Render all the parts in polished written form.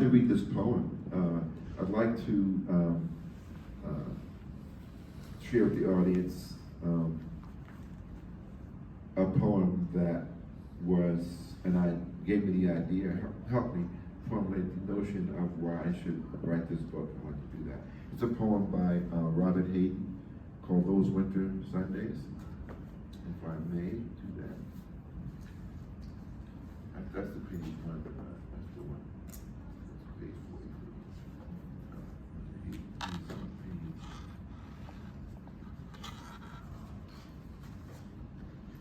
to read this poem. I'd like to share with the audience a poem that was, and I gave me the idea, helped me formulate the notion of why I should write this book. I want to do that. It's a poem by Robert Hayden called Those Winter Sundays. If I may do that. That's the previous one, but that's the one. That's page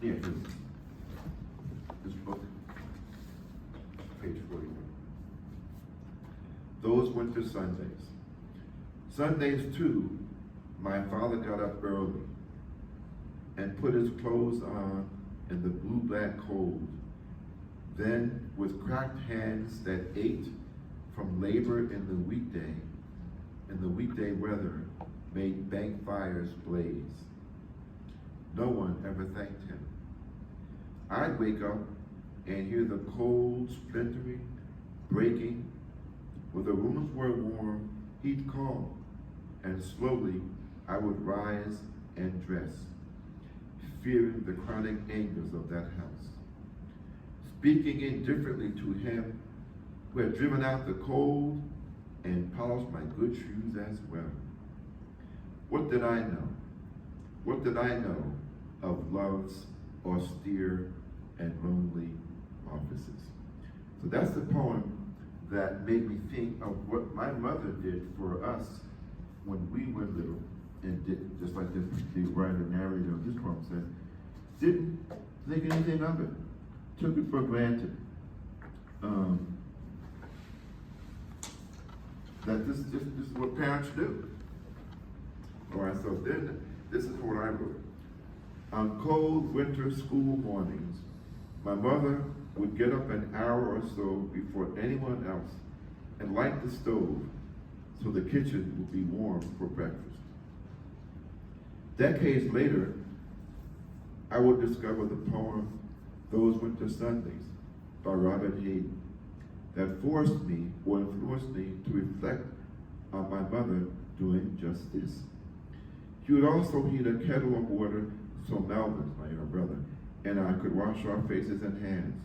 43. Yeah, this book, page 41. Those Winter Sundays. Sundays too, my father got up early and put his clothes on in the blue-black cold. Then, with cracked hands that ached from labor in the weekday weather, made bank fires blaze. No one ever thanked him. I'd wake up and hear the cold splintering, breaking. When the rooms were warm, he'd call, and slowly I would rise and dress, fearing the chronic angers of that house. Speaking indifferently to him who had driven out the cold and polished my good shoes as well. What did I know? What did I know of love's austere and lonely offices? So that's the poem that made me think of what my mother did for us when we were little, and did, just like the writer narrator of this poem said, didn't think anything of it, took it for granted. That this is what parents do. All right, so then this is what I wrote. On cold winter school mornings, my mother would get up an hour or so before anyone else and light the stove so the kitchen would be warm for breakfast. Decades later, I would discover the poem Those Winter Sundays by Robert Hayden that forced me or influenced me to reflect on my mother doing just this. She would also heat a kettle of water so Melvin, my younger brother, and I could wash our faces and hands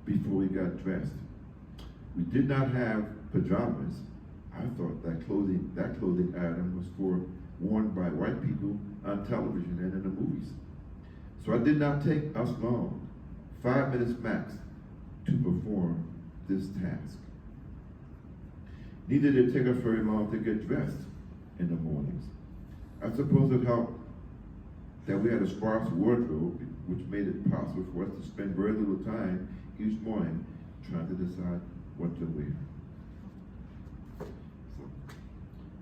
before we got dressed. We did not have pajamas. I thought that clothing item was for worn by white people on television and in the movies. So it did not take us long, 5 minutes max, to perform this task. Neither did it take us very long to get dressed in the mornings. I suppose it helped that we had a sparse wardrobe, which made it possible for us to spend very little time each morning trying to decide what to wear.